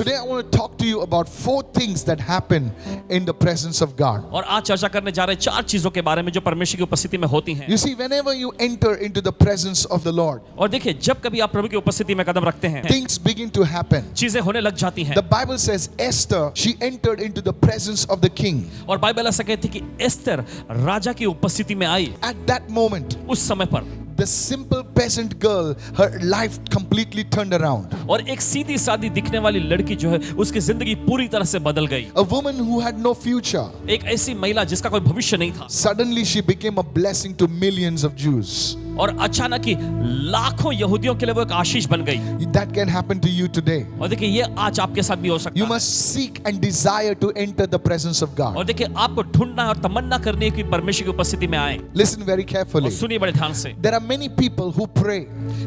Today I want to talk to you about 4 things that happen in the presence of God. और आज चर्चा करने जा रहे हैं 4 चीजों के बारे में जो परमेश्वर की उपस्थिति में होती हैं। You see, whenever you enter into the presence of the Lord, और देखिए जब कभी आप प्रभु की उपस्थिति में कदम रखते हैं things begin to happen. चीजें होने लग जाती हैं। The Bible says Esther, she entered into the presence of the king. और बाइबल ऐसा कहती है कि एस्तर राजा की उपस्थिति में आई। At that moment, उस समय पर the simple peasant girl, her life completely turned around. और एक सीधी सादी दिखने वाली लड़की जो है उसकी जिंदगी पूरी तरह से बदल गई। A woman who had no future, एक ऐसी महिला जिसका कोई भविष्य नहीं था, suddenly she became a blessing to millions of Jews. और अचानक ही लाखों यहूदियों के लिए वो एक आशीष बन गई। That can happen to you today. और देखिए ये आज आपके साथ भी हो सकता You है। must seek and desire to enter the presence of God. और देखिए आपको ढूंढना है और तमन्ना करनी है कि परमेश्वर की उपस्थिति में आए। Listen very और carefully. सुनिए बड़े ध्यान से। There are many people who pray,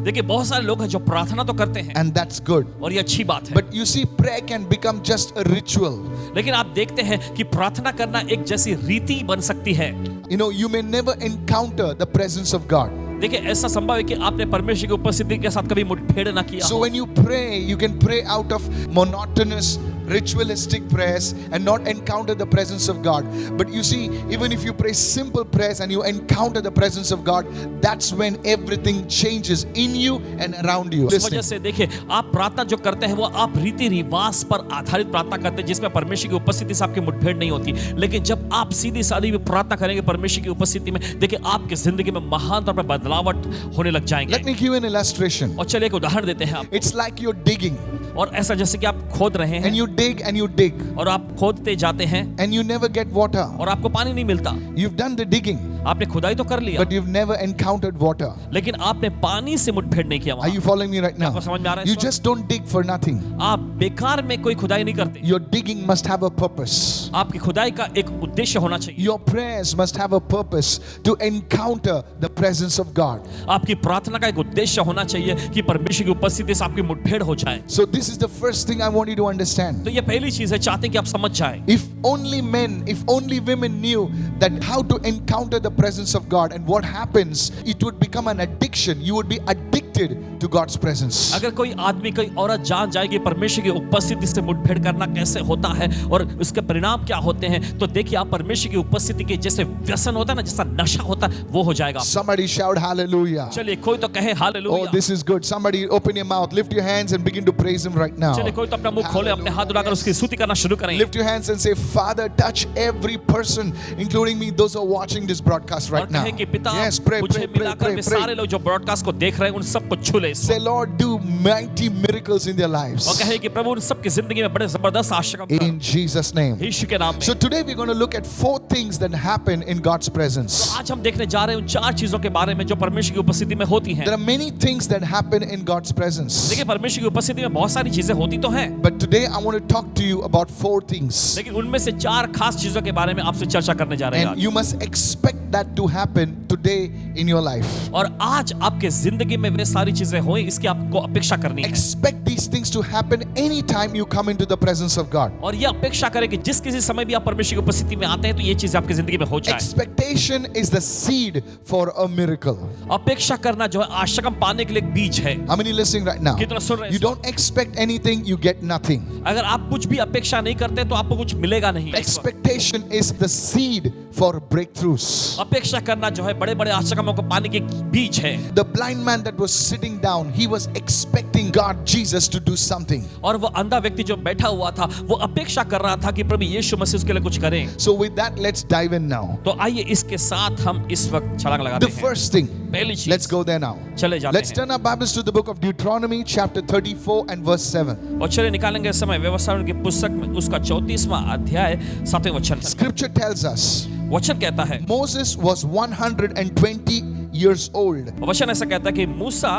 देखिए बहुत सारे लोग हैं जो प्रार्थना तो करते हैं and that's good. और ये अच्छी बात है, But you see, prayer can become just a ritual. लेकिन आप देखते हैं कि प्रार्थना करना एक जैसी रीति बन सकती है। You know, you may never encounter the presence of God. देखिए ऐसा संभव है कि आपने परमेश्वर की उपस्थिति के साथ कभी मुठभेड़ ना किया So हो। when you pray, you can pray out of monotonous, ritualistic prayers and not encounter the presence of God. But you see, even if you pray simple prayers and you encounter the presence of God, that's when everything changes in you and around you. इस वजह से देखिए आप प्रार्थना जो करते हैं वो आप रीति रिवाज पर आधारित प्रार्थना करते हैं जिसमें परमेश्वर की उपस्थिति से आपकी मुठभेड़ नहीं होती। लेकिन जब आप सीधी सादी भी प्रार्थना करेंगे परमेश्वर की उपस्थिति में, देखिए आपकी जिंदगी में महान तौर पर बदलावट होने लग जाएंगे। Let me give you an illustration. और चलिए एक उदाहरण देते हैं आप। It's like you're digging और ऐसा जैसे कि आप खोद रहे and हैं you dig and you dig और आप खोदते जाते हैं and you never get water. और आपको पानी नहीं मिलता। You've done the digging, आपने खुदाई तो कर लिया but you've never encountered water. लेकिन आपने पानी से मुठभेड़ नहीं किया Are वहां। you following me right now? आपको समझ में आ रहा है You इस वक्त? just don't dig for nothing. आप बेकार में कोई खुदाई नहीं करते। Your digging must have a purpose. आपकी खुदाई का एक उद्देश्य होना चाहिए। Your prayers must have a purpose to encounter the presence of God. आपकी प्रार्थना का एक उद्देश्य होना चाहिए कि परमेश्वर की उपस्थिति से आपकी मुठभेड़ हो जाए। So this is the first thing I want you to understand. तो ये पहली चीज है, चाहते हैं कि आप समझ जाएं। If only men, if only women knew that how to encounter the presence of God and what happens, it would become an addiction. You would be addicted to God's presence. अगर कोई आदमी कोई औरत जान जाए कि परमेश्वर की उपस्थिति से मुठभेड़ करना कैसे होता है और उसके परिणाम क्या होते हैं, तो देखिए आप परमेश्वर की उपस्थिति के जैसे व्यसन होता है ना, जैसा नशा होता है, वो हो जाएगा। Somebody shout hallelujah. चलिए कोई तो कहे Oh, hallelujah. this is good. Somebody open your mouth, lift your hands and begin to praise Him right now. चलिए कोई तो अपना मुंह खोले, अपने हाथ उठाकर उसकी स्तुति करना शुरू करें। Lift your hands and say, Father, touch every person, including me, those who are watching this broadcast और right now. कहे कि पिता Yes, pray, मुझे pray, pray, मिलाकर pray, वे pray. सारे लोग जो ब्रॉडकास्ट को देख रहे हैं उन सबको छू ले। Say, Lord, do mighty miracles in their और lives. कहे कि प्रभु उन सबकी जिंदगी में बड़े जबरदस्त आशीर्वाद कर। In Jesus' name. यीशु के नाम में। So today we're going to look at 4 things that happen in God's presence. आज हम देखने जा रहे हैं उन 4 चीजों के बारे में जो परमेश्वर की उपस्थिति में होती हैं। There are many things that happen in God's presence. देखिए परमेश्वर की उपस्थिति में बहुत सारी चीजें होती तो हैं, But today I want to talk to you about 4 things. लेकिन उनमें से 4 खास चीजों के बारे में आपसे चर्चा करने जा रहे हैं And आज। you must expect that to happen today in your life. और आज आपके जिंदगी में वे सारी चीजें हों, इसकी आपको अपेक्षा करनी है। Expect these things to happen anytime you come into the presence of God. और ये अपेक्षा करें कि जिस किसी समय भी आप परमेश्वर की उपस्थिति में आते हैं तो ये चीज आपकी जिंदगी में हो जाए। Expectation is the seed for a miracle. अपेक्षा करना जो है आशा पाने के लिए एक बीज है। How many listening right now? कितना सुन रहे हैं You इस don't expect anything, you get nothing. वक्त? अगर आप कुछ भी अपेक्षा नहीं करते तो आपको कुछ मिलेगा नहीं। Expectation is the seed for breakthroughs. अपेक्षा करना जो है बड़े बड़े आशाकामों को पाने के बीज है। The blind man that was sitting down, he was expecting God, Jesus, to do something. और वो अंधा व्यक्ति जो बैठा हुआ था वो अपेक्षा कर रहा था कि प्रभु यीशु मसीह उसके लिए कुछ करें। So with that, let's dive in now. तो आइए इसके साथ हम इस वक्त छलांग लगाते The हैं। first thing, पहली चीज, let's go there now. चले जाते Let's हैं। turn our Bibles to the book of Deuteronomy, chapter 34 and verse 7. और चले निकालेंगे इस समय व्यवस्था की पुस्तक में उसका 34वां अध्याय 7वें वचन। Scripture tells us वचन कहता है, Moses was 120 years old. वचन ऐसा कहता है कि मूसा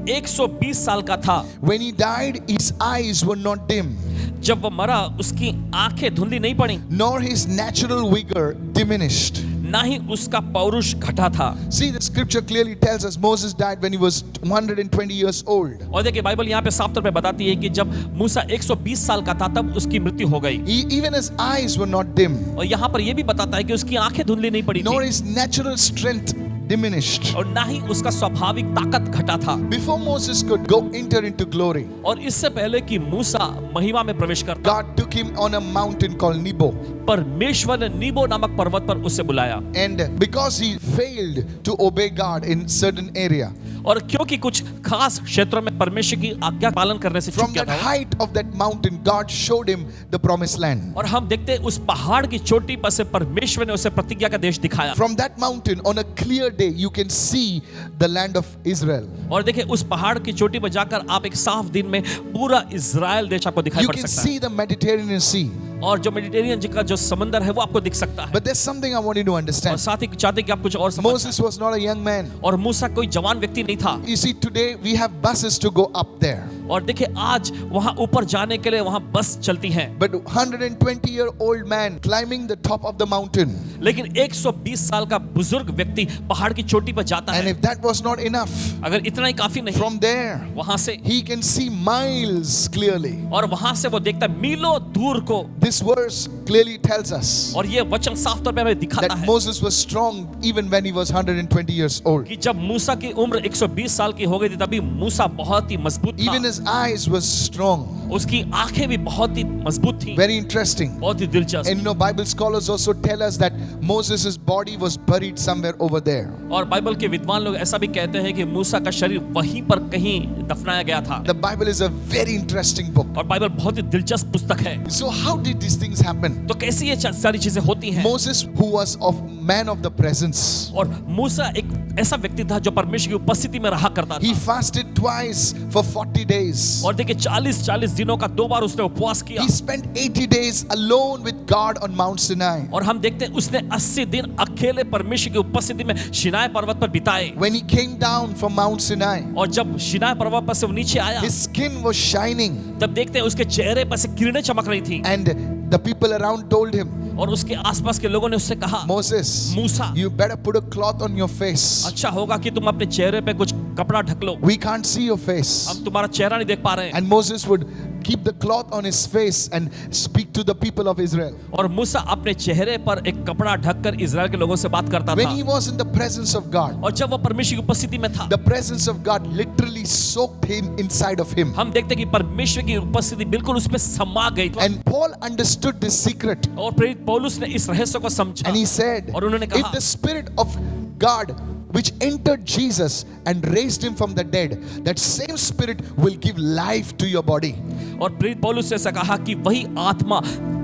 120 साल का था। When he died, his eyes were not dim, जब वो मरा उसकी आंखें धुंधली नहीं पड़ी, nor his natural vigor diminished. ना ही उसका पौरुष घटा था। See, the scripture clearly tells us Moses died when he was 120 years old. और देखिए बाइबल यहाँ पे साफ तौर पे बताती है कि जब मूसा 120 साल का था तब उसकी मृत्यु हो गई। Even his eyes were not dim, और यहाँ पर यह भी बताता है कि उसकी आंखें धुंधली नहीं पड़ी nor थी his natural strength diminished. और ना ही उसका स्वाभाविक ताकत घटा था। Before Moses could go enter into glory, और इससे पहले कि मूसा महिमा में प्रवेश करता, God took him on a mountain called Nebo. परमेश्वर ने नीबो नामक पर्वत पर उसे बुलाया। And because he failed to obey God in certain area, और क्योंकि कुछ खास क्षेत्रों में परमेश्वर की आज्ञा पालन करने से चूक from गया that था, height of that mountain, God showed him the promised land. और हम देखते हैं उस पहाड़ की चोटी पर से परमेश्वर ने उसे प्रतिज्ञा का देश दिखाया। From that mountain, on a clear day, you can see the land of Israel. और देखिए उस पहाड़ की चोटी पर जाकर आप एक साफ दिन में पूरा इज़राइल देश आपको दिखाई You पड़ can सकता see the Mediterranean Sea. है। और जो मेडिटेरियन का जो समंदर है वो आपको दिख सकता है। But there's something I want you to और understand. साथ ही चाहते कि आप कुछ और समझ Moses was not a young man. और मूसा कोई जवान व्यक्ति नहीं था। You see, today we have buses to go up there. और देखिए आज वहां ऊपर जाने के लिए वहां बस चलती हैं। But 120-year-old man climbing the top of the mountain. लेकिन 120 साल का बुजुर्ग व्यक्ति पहाड़ की चोटी पर जाता And है। if that was not enough, अगर इतना ही काफी नहीं, from there, वहां से he can see miles clearly. और वहां से वो देखता है मीलों दूर को। This verse clearly tells us और ये वचन साफ तौर पे हमें दिखाता that है Moses was strong even when he was 120 years old. कि जब मूसा की उम्र 120 साल की हो गई थी तभी मूसा बहुत ही मजबूत Even था। his eyes were strong. उसकी आंखें भी बहुत ही मजबूत थी, Very interesting. बहुत ही दिलचस्प। And you know, Bible scholars also tell us that Moses' body was buried somewhere over there. और बाइबल के विद्वान लोग ऐसा भी कहते हैं कि मूसा का शरीर वहीं पर कहीं दफनाया गया था। The Bible is a very interesting book. और बाइबल बहुत ही दिलचस्प पुस्तक है। So how did these things happen? तो कैसे ये सारी चीजें होती हैं? Moses, who was of man of the presence, और मूसा एक ऐसा व्यक्ति था जो परमेश्वर की उपस्थिति में रहा करता he था। fasted twice for 40 days. और देखिए 40 दिनों का 2 बार उसने उपवास किया। He spent 80 days alone with God on Mount Sinai. और हम देखते हैं उसने 80 दिन अकेले परमेश्वर की उपस्थिति में शिनाय पर्वत पर बिताए। When he came down from Mount Sinai, और जब शिनाय पर्वत पर से वो नीचे आया, his skin was shining, तब देखते हैं उसके चेहरे पर से किरणें चमक रही थी। and the people around told him, और उसके आसपास के लोगों ने उससे कहा, Moses, Musa, you better put a cloth on your face. अच्छा होगा कि तुम अपने चेहरे पे कुछ कपड़ा ढक लो, We can't see your face. हम तुम्हारा चेहरा नहीं देख पा रहे हैं। And Moses would keep the cloth on his face and speak to the people of Israel. और मूसा अपने चेहरे पर एक कपड़ा ढककर इजराइल के लोगों से बात करता When था। he was in the presence of God, और जब वो परमेश्वर की उपस्थिति में था, the presence of God literally soaked him inside of him. हम देखते हैं कि परमेश्वर की उपस्थिति बिल्कुल उस पे समा गई थी। And Paul understood this secret. और प्रेरित पौलुस ने इस रहस्य को समझा। And he said, और उन्होंने if कहा, the Spirit of God which entered Jesus and raised him from the dead, that same Spirit will give life to your body. और प्रेरित पौलुस ने ऐसा कहा कि वही आत्मा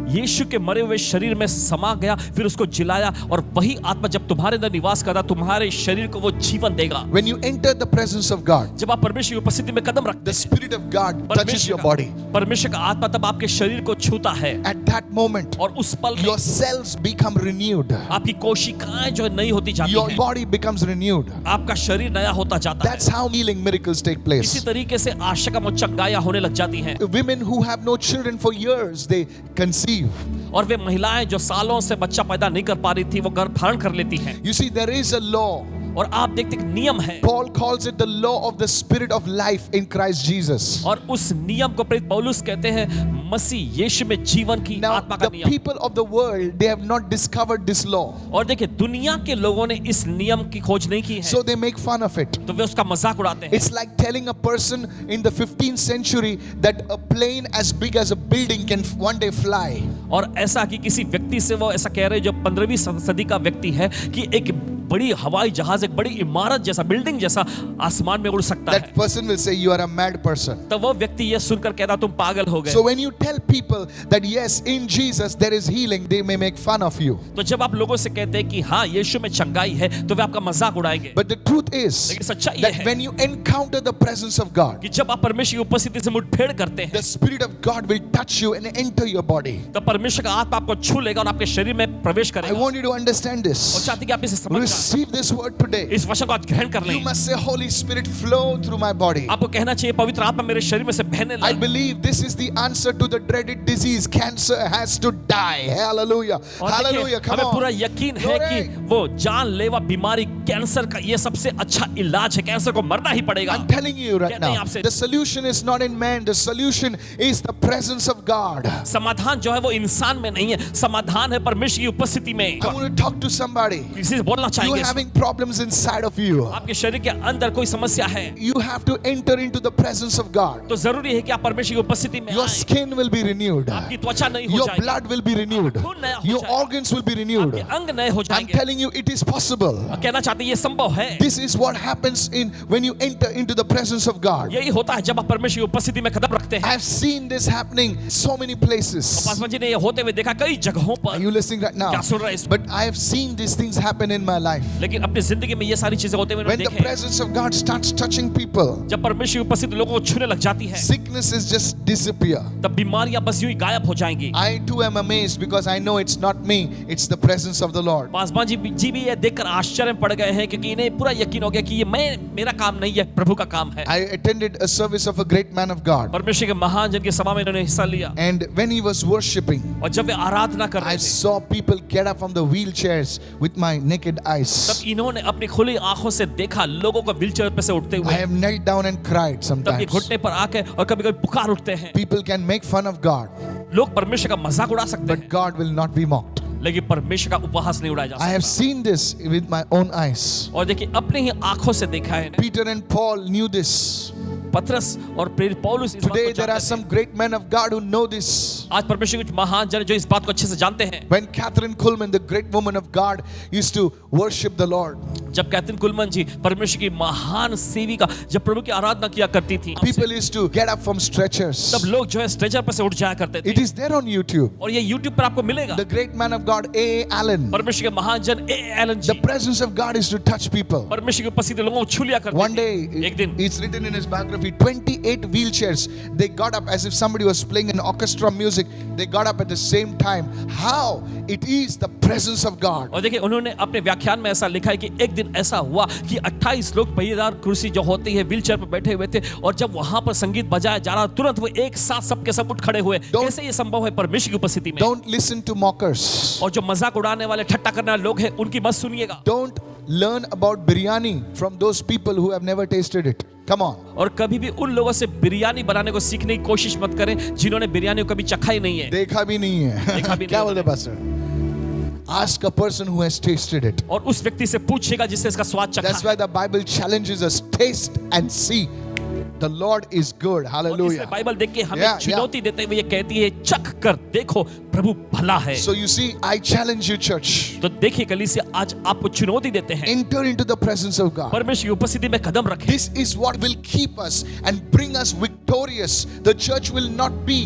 यीशु के मरे हुए शरीर में समा गया, फिर उसको जिलाया, और वही आत्मा जब तुम्हारे अंदर निवास करता तुम्हारे शरीर को वो जीवन देगा। When you enter the presence of God, जब आप परमेश्वर की उपस्थिति में कदम रखते the Spirit of God touches your body. परमेश्वर का आत्मा तब आपके शरीर को छूता है। At that moment, और उस पल में your cells become renewed. आपकी कोशिकाएं जो है नई होती जाती Your हैं, body becomes renewed. आपका शरीर नया होता जाता है। That's how healing miracles take इसी place. तरीके से आशा का चंगाइयां होने लग जाती हैं। Women who have no children for years, they conceive. और वे महिलाएं जो सालों से बच्चा पैदा नहीं कर पा रही थी वो गर्भ धारण कर लेती हैं। You see, there is a law. और आप देखते हैं नियम है, Paul calls it the law of the Spirit of life in Christ Jesus. और उस नियम को प्रेरित पौलुस कहते हैं मसीह यीशु में जीवन की Now, आत्मा का the नियम। people of the world, they have not discovered this law. और देखिए दुनिया के लोगों ने इस नियम की खोज नहीं की है, So they make fun of it. तो वे उसका मजाक उड़ाते हैं। It's like telling a person in the 15th century that a plane as big as a building can one day fly. और ऐसा कि किसी व्यक्ति से वो ऐसा कह रहे हैं जो 15वीं सदी का व्यक्ति है कि एक बड़ी हवाई जहाज, एक बड़ी इमारत जैसा, बिल्डिंग जैसा आसमान में उड़ सकता है। That person will say, you are a mad person. तो वो व्यक्ति ये सुनकर कहता तुम पागल हो गए। So when you tell people that yes, in Jesus there is healing, they may make fun of you. तो जब आप लोगों से कहते हैं कि हाँ यीशु में चंगाई है, तो वे आपका मजाक उड़ाएंगे। But the truth is लेकिन सच्चाई ये that है when you encounter the presence of God, कि जब आप परमेश्वर की उपस्थिति से मुठभेड़ करते हैं, the Spirit of God will touch you and enter your body. तो परमेश्वर का आत्मा आपको छू लेगा और आपके शरीर में प्रवेश I करेगा। want you to understand और this. चाहते हैं कि आप इसे समझ जाएं। Receive this word today. इस वचन को आज ग्रहण कर You लें। must say, Holy Spirit, flow through my body. आपको कहना चाहिए पवित्र आत्मा मेरे शरीर में से बहने I लगे। believe this is the answer to the dreaded disease. Cancer has to die. Hallelujah. और Hallelujah. देखिए, Come हमें पूरा on. यकीन है कि वो जानलेवा बीमारी कैंसर का ये सबसे अच्छा इलाज है। कैंसर को मरना ही पड़ेगा। I'm telling you right कहते हैं now, आपसे, the solution is not in man. The solution is the presence of God. समाधान जो है वो इंसान में नहीं है, समाधान है परमेश्वर की उपस्थिति में। I want to talk to somebody. किसी से बोलना You're चाहेंगे, having problems inside of you, आपके शरीर के अंदर कोई समस्या है, you have to enter into the presence of God. तो जरूरी है कि आप परमेश्वर की उपस्थिति में Your आएं। skin will be renewed. आपकी त्वचा नई हो Your जाएगी, blood will be renewed. खून नया हो Your जाएगा, organs will be renewed. आपके अंग नए हो I'm जाएंगे। telling you, it is possible. कहना चाहते हैं ये संभव है। This is what happens when you enter into the presence of God. यही होता है जब आप परमेश्वर की उपस्थिति में कदम रखते हैं। I've seen this happening so many places. Paswan ji ने ये होते हुए देखा कई जगहों Are पर। you listening right now? क्या सुन रहे हैं इस? But I have seen these things happen in my life. लेकिन अपनी जिंदगी में ये सारी चीजें होते हुए When मैंने the देखे। presence of God starts touching people, जब परमेश्वर की उपस्थिति लोगों को छूने लग जाती है, sicknesses just disappear. तब बीमारियां बस यूं ही गायब हो जाएंगी। I too am amazed because I know it's not me, it's the presence of the Lord. Paswan ji भी ये देखकर आश्चर्य में पड़ गए हैं क्योंकि इन्हें पूरा यकीन हो गया कि ये मेरा काम नहीं है, प्रभु का काम है। I attended a service of a great man of God, परमेश्वर के महान जन की सभा में इन्होंने हिस्सा लिया, and when he was worshiping, और जब वे आराधना कर रहे I थे, saw people get up from the wheelchairs with my naked तब eyes. इन्होंने अपनी खुली आंखों से देखा लोगों को व्हीलचेयर पे से उठते I हुए। have knelt down and cried तब ये sometimes. घुटने पर आके और कभी-कभी पुकार उठते हैं। People can make fun of God, लोग परमेश्वर का मजाक उड़ा सकते but हैं, God will not be mocked. लेकिन परमेश्वर का उपहास नहीं उड़ाया जा I have सकता। seen this with my own eyes. और देखिए अपने ही आंखों से देखा है। Peter and Paul knew this. पतरस और प्रेरित पौलुस इस बात Today को there are जानते थे। some great men of God who know this. आज परमेश्वर के कुछ महान जन जो इस बात को अच्छे से जानते हैं। When Catherine Kuhlman, the great woman of God, used to worship the Lord, जब कैथरीन कुलमन जी परमेश्वर की महान सेविका जब प्रभु की आराधना किया करती थी, people used to get up from stretchers. तब लोग जो है स्ट्रेचर पर से उठ जाया करते It थे। is there on YouTube. और ये YouTube पर आपको मिलेगा। The great man of God, A. Allen. परमेश्वर के महान जन एलन The जी presence of God is to touch people. परमेश्वर की उपस्थिति लोगों को छू लिया करते One थे। day, एक दिन it's written in his biography, 28 wheelchairs. They got up as if somebody was playing an orchestra music. They got up at the same time. How? It is the presence of God. और देखिए उन्होंने अपने व्याख्यान में ऐसा लिखा है कि एक दिन ऐसा हुआ कि 28 लोग पहिएदार कुर्सी जो होती है व्हीलचेयर पर बैठे हुए थे, और जब वहां पर संगीत बजाया जा रहा तुरंत वो एक साथ सबके सब उठ खड़े हुए। कैसे ये संभव है? परमेश्वर की उपस्थिति में। Don't listen to mockers. और जो मजाक उड़ाने वाले ठट्टा करने वाले लोग हैं उनकी मत सुनिएगा। Don't learn about biryani from those people who have never tasted it. Come on. और कभी भी उन लोगों से बिरयानी बनाने को सीखने की कोशिश मत करें जिन्होंने बिरयानी को कभी चखा ही नहीं है। देखा भी नहीं है। देखा भी नहीं क्या है बोलते pastor? Ask a person who has tasted it. और उस व्यक्ति से पूछिएगा जिसने इसका स्वाद चखा That's है। why the Bible challenges us, taste and see. The Lord is good. और Hallelujah. इसमें बाइबल देख के हमें Yeah, चुनौती देते हुए ये कहती है चख कर देखो प्रभु भला है। So you see, I challenge you, church. तो देखिए कलीसिया आज आपको चुनौती देते हैं, Enter into the presence of God. परमेश्वर की उपस्थिति में कदम रखें। This is what will keep us and bring us victorious. The church will not be,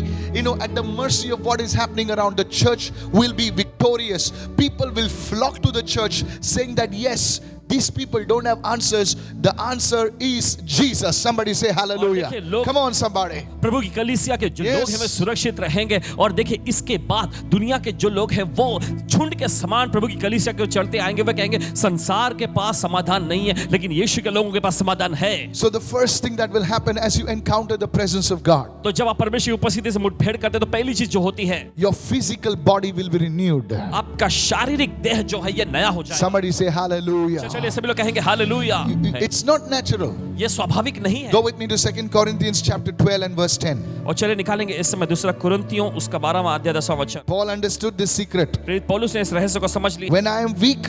at the mercy of what is happening around. The church will be victorious. People will flock to the church saying that, yes, these people don't have answers. The answer is Jesus. Somebody say hallelujah. और देखिए, लोग- Come on, somebody. प्रभु की कलीसिया के जो Yes. लोग हैं वे सुरक्षित रहेंगे। और देखिए इसके बाद दुनिया के जो लोग हैं वो झुंड के समान प्रभु की कलीसिया के चलते आएंगे। वे कहेंगे संसार के पास समाधान नहीं है लेकिन यीशु के लोगों के पास समाधान है। So the first thing that will happen as you encounter the presence of God, तो जब आप परमेश्वर की उपस्थिति से मुठभेड़ करते हैं तो पहली चीज जो होती है your physical body will be renewed. आपका शारीरिक देह जो है ये नया हो जाएगा। Somebody say hallelujah. चलिए सभी लोग कहेंगे हालेलुया। It's not natural. ये स्वाभाविक नहीं है। Go with me to 2 Corinthians chapter 12 and verse 10. और चलिए निकालेंगे इस समय दूसरा कुरिन्थियों उसका 12वां अध्याय 10वां वचन। Paul understood this secret. प्रेरित पौलुस ने इस रहस्य को समझ लिया When I am weak,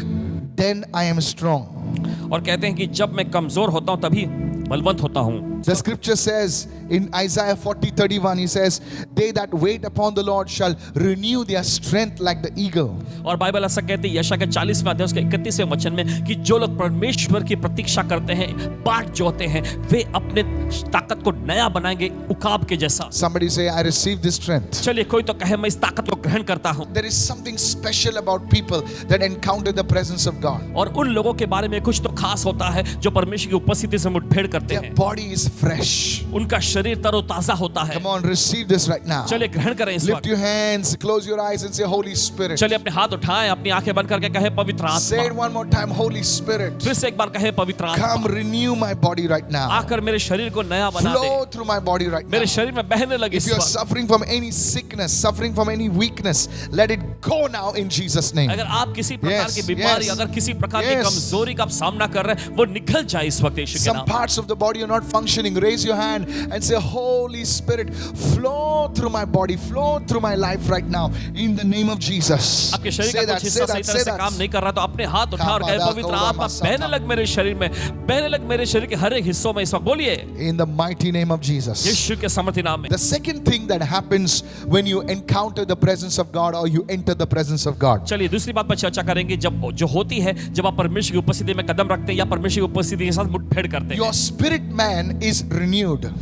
then I am strong. और कहते हैं कि जब मैं कमजोर होता हूं तभी बलवंत होता हूं। The scripture says in Isaiah 40:31, he says, they that wait upon the Lord shall renew their strength like the eagle. और बाइबल ऐसा कहती है यशा के 40वें अध्याय उसके 31वें वचन में कि जो लोग परमेश्वर की प्रतीक्षा करते हैं, बाट जोते हैं, वे अपने ताकत को नया बनाएंगे उकाब के जैसा। Somebody say, I receive this strength. चलिए कोई तो कहे मैं इस ताकत को ग्रहण करता हूं। There is something special about people that encounter the presence of God. और उन लोगों के बारे में कुछ तो खास होता है जो परमेश्वर की उपस्थिति से मुठभेड़ करते Their हैं। body is fresh. उनका शरीर तरोताजा होता है। Come on, receive this right now. चलिए ग्रहण करें इस Lift वक्त। your hands, close your eyes and say, Holy Spirit. चलिए अपने हाथ उठाएं, अपनी आंखें बंद करके कहे पवित्र Say it आत्मा। one more time, Holy Spirit. फिर से एक बार कहे पवित्र Come आत्मा, renew my body right now. आकर मेरे शरीर को नया बना दे। Flow through my body right now. मेरे शरीर में बहने लगे If इस you are वक्त। suffering from any sickness, suffering from any weakness, let it go now in Jesus' name. अगर आप किसी प्रकार Yes, की बीमारी, yes. अगर किसी प्रकार की Yes. कमजोरी का आप सामना कर रहे हैं, वो निकल जाए इस वक्त यीशु के Some नाम। parts of the body are not functioning. Raise your hand and say, Holy Spirit, flow through my body, flow through my life right now in the name of Jesus. आपके शरीर Say का that, कुछ say हिस्सा that, सही तरह say से that. काम नहीं कर रहा तो अपने हाथ उठा और कहे Kabada पवित्र Kaura आत्मा Masata. बहने लग मेरे शरीर में, बहने लग मेरे शरीर के हर एक हिस्सों में इस वक्त बोलिए In the mighty name of Jesus. यीशु के सामर्थ्य नाम में। The second thing that happens when you encounter the presence of God or you enter the presence of God, चलिए दूसरी बात पर चर्चा करेंगे जब जो होती है जब आप परमेश्वर की उपस्थिति में कदम रखते हैं या परमेश्वर की उपस्थिति के साथ मुठभेड़ करते हैं। your spirit man is renewed.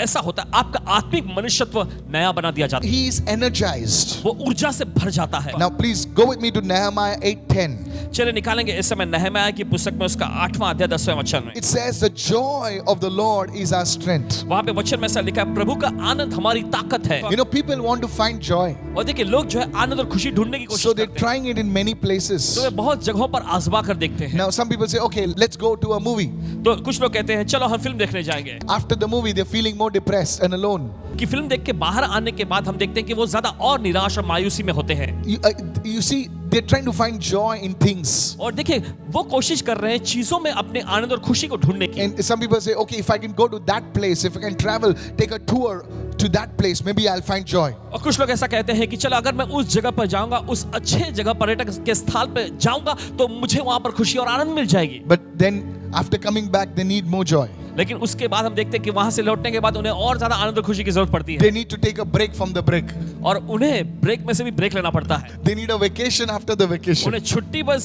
ऐसा होता है आपका आत्मिक मनुष्यत्व नया बना दिया जाता है, He is energized. वो ऊर्जा से भर जाता है। Now please go with me to Nehemiah 8:10. चलिए निकालेंगे इस समय नहम्याह की पुस्तक में उसका 8वां अध्याय 10वें वचन में। It says the joy of the Lord is our strength. वहां पे वचन में ऐसा लिखा है प्रभु का आनंद हमारी ताकत है। You know, people want to find joy, और देखिए लोग जो है आनंद और खुशी ढूंढने की so कोशिश they're करते हैं, trying it in many तो places. वे बहुत जगहों पर आजमा कर देखते हैं। Now some people say, okay, let's go to a movie. तो कुछ लोग कहते हैं चलो हम फिल्म देखने जाएंगे, After the movie, they're feeling more depressed and alone. कि फिल्म देख के बाहर आने के बाद हम देखते हैं कि वो ज्यादा और निराश और मायूसी में होते हैं। You see, they're trying to find joy in things. और देखिए वो कोशिश कर रहे हैं चीजों में अपने आनंद और खुशी को ढूंढने की। And some people say, okay, if I can go to that place, if I can travel, take a tour to that place, maybe I'll find joy. और कुछ लोग ऐसा कहते हैं कि चलो अगर मैं उस जगह पर जाऊंगा, उस अच्छे जगह पर्यटक के स्थल पे जाऊंगा तो मुझे वहां पर खुशी और आनंद मिल जाएगी। But then after coming back, they need more joy. लेकिन उसके बाद हम देखते हैं कि वहां से लौटने के बाद उन्हें और ज्यादा आनंद और खुशी की जरूरत पड़ती है, They need to take a break from the break. और उन्हें ब्रेक में से भी ब्रेक लेना पड़ता है, They need a vacation after the vacation. उन्हें छुट्टी में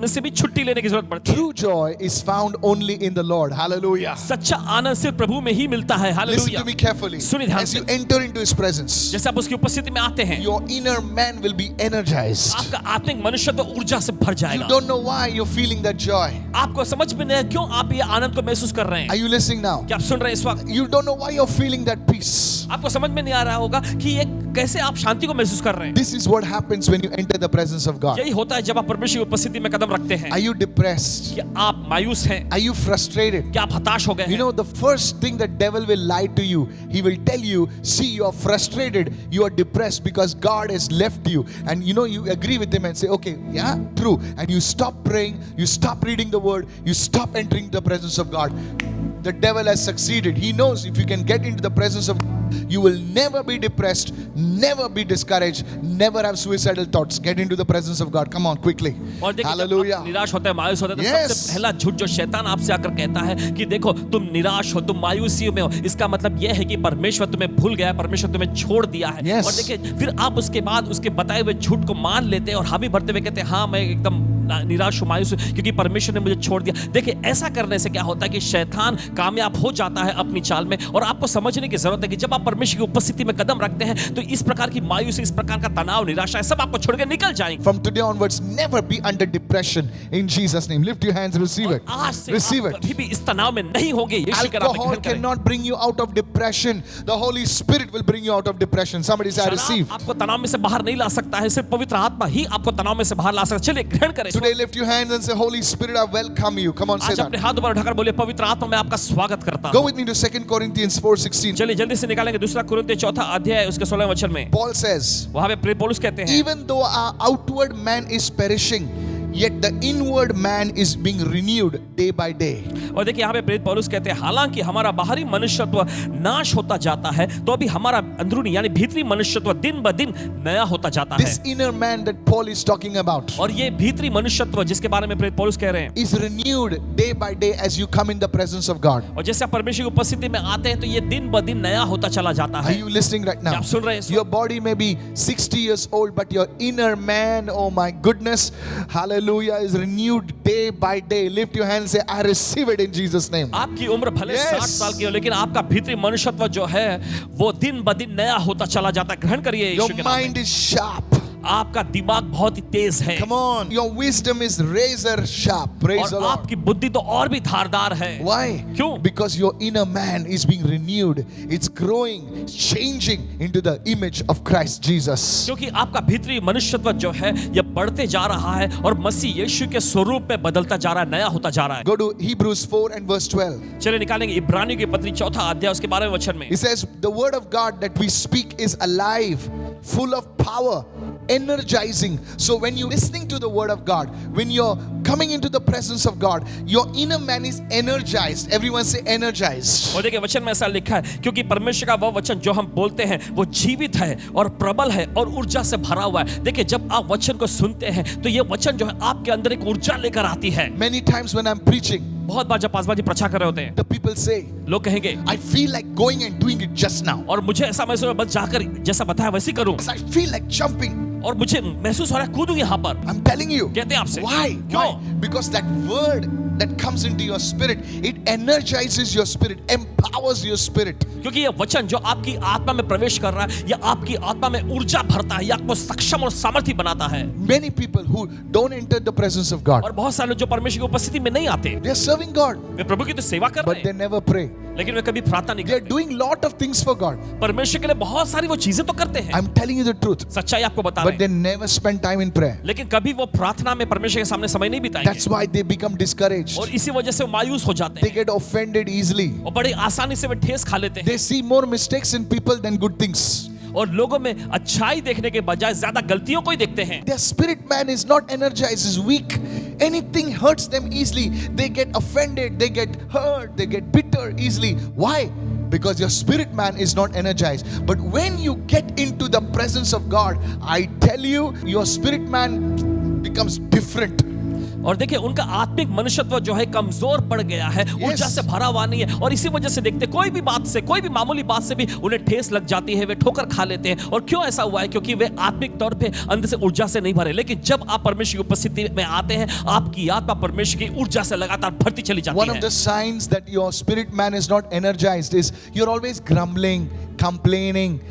से भी छुट्टी लेने की जरूरत पड़ती है। True joy is found only in the Lord. Hallelujah. सच्चा आनंद सिर्फ प्रभु में ही मिलता है। Listen hallelujah. to me carefully. सुनिए ध्यान As से। you enter into His presence, जैसे आप उसकी उपस्थिति में आते हैं, your inner man will be energized. आपका आत्मिक मनुष्य तो ऊर्जा से भर You जाएगा। don't know why you're feeling that joy. आपको समझ में नहीं है क्यों आप ये आनंद को महसूस कर रहे Are हैं। you listening now? क्या आप सुन रहे हैं इस वक्त? You don't know why you're feeling that peace. आपको समझ में नहीं आ रहा होगा कि ये कैसे आप शांति को महसूस कर रहे हैं। This is what happens when you enter the presence of God. यही होता है जब आप परमेश्वर की उपस्थिति में कदम रखते हैं। Are you depressed? क्या आप मायूस हैं? Are you frustrated? क्या आप हताश हो गए You हैं? know, the first thing the devil will lie to you, he will tell you, see, you are frustrated, you are depressed because God has left you. And you know, you agree with him and say, okay, yeah, true. And you stop praying, you stop reading the word, you stop entering the presence of God. The devil has succeeded. He knows if you can get into the presence of God, you will never be depressed, never be discouraged, never have suicidal thoughts. Get into the presence of God. Come on, quickly. और देखिए जब Hallelujah. आप निराश होते हैं, मायूस होते हैं, तो Yes. सबसे पहला झूठ जो शैतान आपसे आकर कहता है कि देखो तुम निराश हो, तुम मायूसी में हो, इसका मतलब यह है कि परमेश्वर तुम्हें भूल गया है, परमेश्वर तुम्हें छोड़ दिया है। Yes. और देखिए फिर आप उसके बाद उसके बताए हुए झूठ को मान लेते हैं और हामी भरते हुए कहते हैं हाँ मैं एकदम निराश हूं, मायूस हूं क्योंकि परमेश्वर ने मुझे छोड़ दिया। देखिए ऐसा करने से क्या होता है कि शैतान कामयाब हो जाता है अपनी चाल में। और आपको समझने की जरूरत है कि जब आप परमेश्वर की उपस्थिति में कदम रखते हैं तो इस प्रकार की मायूसी, इस प्रकार का तनाव, निराशा सब आपको छोड़ के निकल जाएंगे। From today onwards, never be under depression in Jesus' name. Lift your hands, receive it. और आज से Receive आप it. कभी भी इस तनाव में नहीं होंगे। यीशु के नाम में Alcohol ग्रहण करें। cannot bring you out of depression. The Holy Spirit will bring you out of depression. Somebody say, I शराब receive. आपको तनाव में से बाहर नहीं ला सकता है, सिर्फ पवित्र आत्मा ही आपको तनाव में से बाहर ला सकता है। चलिए ग्रहण करें। Today, lift your hands and say, Holy Spirit, I welcome you. Come on, say आज अपने that. हाथ ऊपर उठाकर बोलिए पवित्र आत्मा मैं आपका स्वागत करता Go हूं। with me to 2 Corinthians 4:16. चलिए जल्दी से निकालेंगे दूसरा कुरिन्थियों 4 अध्याय उसके 16वें वचन में। Paul says, वहां पे प्रेरित पौलुस कहते हैं even though our outward man is perishing, yet the inward man is being renewed day by day. और देखिए यहाँ पे प्रेरित पौलुस कहते हैं हालांकि हमारा बाहरी मनुष्यत्व नाश होता जाता है तो अभी हमारा अंदरूनी यानी भीतरी मनुष्यत्व दिन ब दिन नया होता जाता है। This inner man that Paul is talking about और ये भीतरी मनुष्यत्व जिसके बारे में प्रेरित पौलुस कह रहे हैं, is renewed day by day as you come in the presence of God. और जैसे आप परमेश्वर की उपस्थिति में आते हैं तो ये दिन ब दिन नया होता चला जाता Are है। you listening right क्या now? आप सुन रहे हैं इस Your वक्त? body may be 60 years old, but your inner man, oh my goodness, hallelujah, is renewed day by day. Lift your hand and say, I receive it in Jesus' name. आपकी उम्र भले Yes. 60 साल की हो लेकिन आपका भीतरी मनुष्यत्व जो है वो दिन ब दिन नया होता चला जाता है। ग्रहण करिए Your यीशु के नाम में। mind is sharp. आपका दिमाग बहुत ही तेज है Come on. Your wisdom is razor sharp. Praise the और Lord. आपकी बुद्धि तो और भी धारदार है। Why? क्यों? Because your inner man is being renewed. It's growing, it's changing into the image of Christ Jesus. क्योंकि आपका भीतरी मनुष्यत्व जो है यह बढ़ते जा रहा है और मसीह यीशु के स्वरूप में बदलता जा रहा है, नया होता जा रहा है। Go to Hebrews 4 and verse 12. चलिए निकालेंगे इब्रानियों की पत्री 4 अध्याय उसके 12वें वचन में। It says, the word of God that we speak is alive, full of power, energizing. So when you're listening to the word of God, when you're coming into the presence of God, your inner man is energized. Everyone say energized. और देखिए वचन में ऐसा लिखा है क्योंकि परमेश्वर का वह वचन जो हम बोलते हैं वो जीवित है और प्रबल है और ऊर्जा से भरा हुआ है। देखिए जब आप वचन को सुनते हैं तो ये वचन जो है आपके अंदर एक ऊर्जा लेकर आती है। Many times when I'm preaching, बहुत बार जब पासवाजी प्रचार कर रहे होते हैं the people say, लोग कहेंगे I feel like going and doing it just now. और मुझे ऐसा महसूस हो बस जाकर जैसा बताया वैसे ही करूं I feel like jumping. और मुझे महसूस हो रहा है कूदूं यहाँ पर। I'm telling you. कहते हैं आपसे Why? क्यों? Why? Because that word that comes into your spirit, it energizes your spirit, empowers your spirit. क्योंकि ये वचन जो आपकी आत्मा में प्रवेश कर रहा है या आपकी आत्मा में ऊर्जा भरता है या आपको सक्षम और सामर्थ्य बनाता है। Many people who don't enter the presence of God, और बहुत सारे लोग जो परमेश्वर की उपस्थिति में नहीं आते, they are serving God, वे प्रभु की तो सेवा कर but रहे they हैं never pray. लेकिन वे कभी प्रार्थना नहीं They are करते। doing lot of things for God. परमेश्वर के लिए बहुत सारी वो चीजें तो करते हैं, I'm telling you the truth, सच्चाई आपको बता but रहे they हैं, never spend time in prayer. लेकिन कभी वो प्रार्थना में परमेश्वर के सामने समय नहीं That's बिताएंगे why they become discouraged. और इसी वजह से वो मायूस हो जाते They हैं get offended easily. और बड़ी आसानी से वे ठेस खा लेते हैं They see more mistakes in people than good things. और लोगों में अच्छाई देखने के बजाय ज्यादा गलतियों को ही देखते हैं। Their spirit man is not energized, is weak. Anything hurts them easily. They get offended, they get hurt, they get bitter easily. Why? Because your spirit man is not energized. But when you get into the presence of God, I tell you, your spirit man becomes different. और देखिए उनका आत्मिक मनुष्यत्व जो है कमजोर पड़ गया है, ऊर्जा से भरा हुआ नहीं है और इसी वजह से देखते कोई भी बात से, कोई भी मामूली बात से भी उन्हें ठेस लग जाती है, वे ठोकर खा लेते हैं। और क्यों ऐसा हुआ है? क्योंकि वे आत्मिक तौर पे अंदर से ऊर्जा से नहीं भरे। लेकिन जब आप परमेश्वर की उपस्थिति में आते हैं, आपकी आत्मा परमेश्वर की ऊर्जा से लगातार भरती चली जाती One है। of the signs that your spirit man is not energized is you're always grumbling, complaining,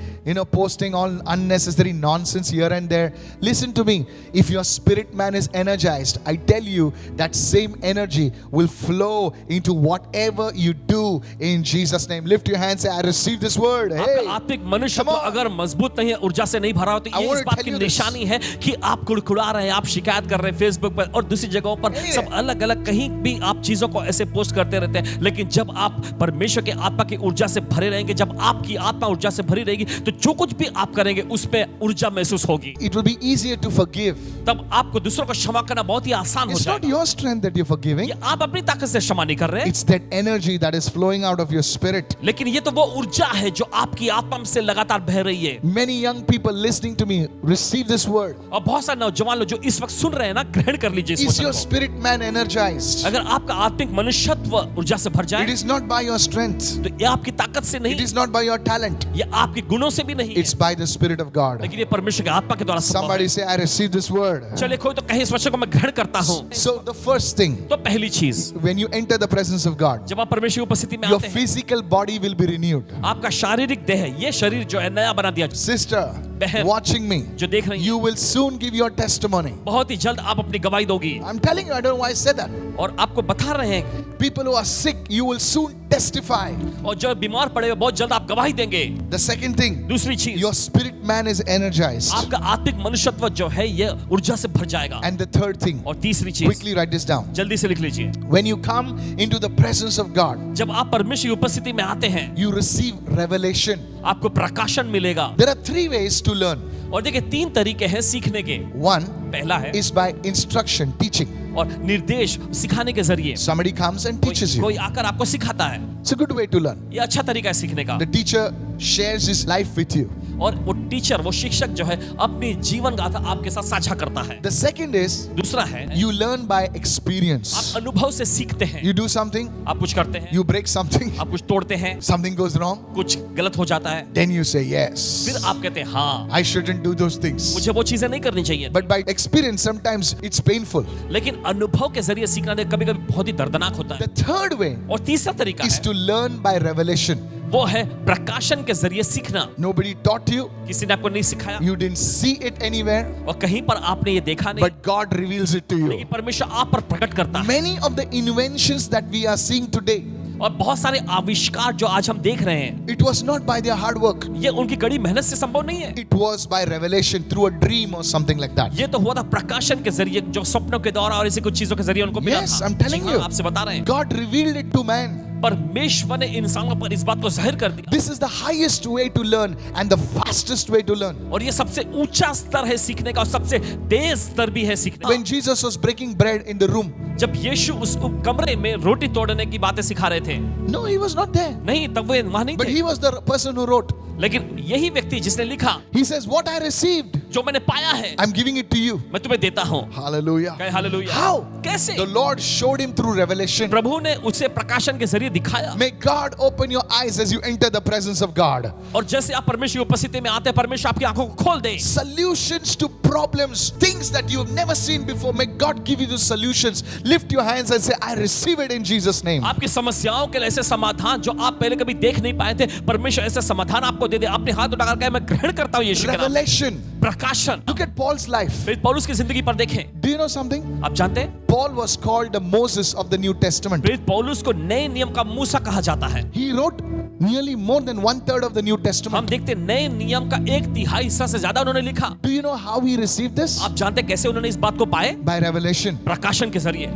posting all unnecessary nonsense here and there. Listen to me. If your spirit man is energized, I tell you that same energy will flow into whatever you do in Jesus' name. Lift your hands, say, I receive this word. आपका Hey, आत्मिक मनुष्यत्व come on. अगर मजबूत नहीं है, ऊर्जा से नहीं भरा हो, तो I ये want इस to बात tell की you this. निशानी है कि आप कुड़कुड़ा रहे हैं, आप शिकायत कर रहे हैं फेसबुक पर और दूसरी जगहों पर, Anyway. सब अलग अलग कहीं भी आप चीजों को ऐसे पोस्ट करते रहते हैं। लेकिन जब आप परमेश्वर के आत्मा की ऊर्जा से भरे रहेंगे, जब आपकी आत्मा ऊर्जा से भरी रहेगी, तो जो कुछ भी आप करेंगे उस पे ऊर्जा महसूस होगी। it will be easier to forgive. तब आपको दूसरों को क्षमा करना बहुत ही आसान हो It's not जाएगा। your strength that you're forgiving. ये आप अपनी ताकत से क्षमा नहीं कर रहे हैं, It's that energy that is flowing out of your spirit. लेकिन ये तो वो ऊर्जा है जो आपकी आत्मा से लगातार बह रही है। Many young people listening to me, receive this word. और बहुत सारे नौजवान लोग जो इस वक्त सुन रहे हैं ना, ग्रहण कर लीजिए इस Is वचन your को। spirit man energized? अगर आपका आत्मिक मनुष्यत्व ऊर्जा से भर It जाए, is not by your strength. तो ये आपकी ताकत से It नहीं, is not by your talent. ये आपके गुणों से भी नहीं है, It's by the Spirit of God. लेकिन ये परमेश्वर के आत्मा के द्वारा संभव Somebody है। say, I receive this word. चलिए कोई तो कहे इस वचन को मैं ग्रहण करता हूँ। So the first thing, तो पहली चीज, when you enter the presence of God, जब आप परमेश्वर की उपस्थिति में your आते हैं, physical body will be renewed. आपका शारीरिक देह, ये शरीर जो है नया बना दिया। Sister, बहन, watching me, जो देख रही you है, will soon give your testimony. बहुत ही जल्द आप अपनी गवाही दोगी। I'm telling you, I don't know why I said that. और आपको बता रहे हैं, People who are sick, you will soon testify. और जो बीमार पड़े हुए बहुत जल्द आप गवाही देंगे। The second thing, दूसरी चीज, your spirit man is energized. आपका आत्मिक मनुष्यत्व जो है ये ऊर्जा से भर जाएगा। And the third thing, और तीसरी चीज, quickly write this down. जल्दी से लिख लीजिए, When you come into the presence of God, जब आप परमेश्वर की उपस्थिति में आते हैं, you receive revelation. आपको प्रकाशन मिलेगा। There are 3 ways to learn. और देखिए 3 तरीके हैं सीखने के। One पहला है is by instruction, teaching. और निर्देश सिखाने के जरिए, Somebody comes and teaches you. कोई आकर आपको सिखाता है। It's a good way to learn. ये अच्छा तरीका है सीखने का। The teacher shares his life with you. और वो टीचर, वो शिक्षक जो है अपनी जीवन गाथा आपके साथ साझा करता है। The second is दूसरा है you learn by experience. आप अनुभव से सीखते हैं। You do something, आप कुछ करते हैं, you break something, आप कुछ तोड़ते हैं, something goes wrong, कुछ गलत हो जाता है, then you say फिर yes. आप कहते हैं हाँ, I shouldn't do those things. मुझे वो चीजें नहीं करनी चाहिए। But by experience, sometimes it's painful. लेकिन अनुभव के जरिए सीखना कभी-कभी बहुत ही दर्दनाक होता है। The third way और तीसरा तरीका is है, to learn by revelation. वो है प्रकाशन के जरिए सीखना। Nobody taught you, किसी ने आपको नहीं सिखाया you didn't see it anywhere, और कहीं पर आपने ये देखा नहीं, but God reveals it to you. लेकिन परमेश्वर आप पर प्रकट करता है। Many of the inventions that we are seeing today, और बहुत सारे आविष्कार जो आज हम देख रहे हैं, it was not by their hard work. ये उनकी कड़ी मेहनत से संभव नहीं है। It was by revelation through a dream or something like that. ये तो हुआ था प्रकाशन के जरिए, जो स्वप्नों के द्वारा और ऐसी कुछ चीजों के जरिए उनको मिला Yes, था। I'm telling जी हाँ, you. आपसे बता रहे हैं, God revealed it to man. परमेश्वर ने इंसानों पर इस बात को जाहिर कर दिया। This is the highest way to learn and the fastest way to learn. और ये सबसे ऊंचा स्तर है सीखने का और सबसे तेज स्तर भी है सीखने When का। Jesus was breaking bread in the room, जब यीशु उस कमरे में रोटी तोड़ने की बातें सिखा रहे थे, no, he was not there. नहीं तब वे वहां नहीं But थे, he was the person who wrote. लेकिन यही व्यक्ति जिसने लिखा, He says, what I received, जो मैंने पाया है I'm giving it to you. मैं तुम्हें देता हूँ। Hallelujah. कहे हालेलुया। How? कैसे? The Lord showed him through revelation. प्रभु ने उसे प्रकाशन के जरिए दिखाया। May God open your eyes as you enter the presence of God. और जैसे आप परमेश्वर की उपस्थिति में आते हैं, परमेश्वर आपकी आंखों को खोल दे। Solutions to problems, things that you have never seen before. May God give you the solutions. Lift your hands and say, I receive it in Jesus' name. आपकी समस्याओं के लिए ऐसे समाधान जो आप पहले कभी देख नहीं पाए थे, परमेश्वर ऐसे समाधान आपको दे दे। अपने हाथ उठाकर कहे, मैं ग्रहण करता हूँ यीशु के नाम। Revelation. प्रकाशन। Look at Paul's life. फिर पौलुस की जिंदगी पर देखें। Do you know something? आप जानते हैं, Paul was called the Moses of the New Testament. प्रेरित पौलुस को नए नियम का मूसा कहा जाता है। He wrote nearly more than 1/3 of the New हम Testament. देखते हैं नए नियम का 1/3 हिस्सा से ज्यादा उन्होंने लिखा। Do you know how he received this? आप जानते हैं कैसे उन्होंने इस बात को पाए? By revelation. प्रकाशन के जरिए।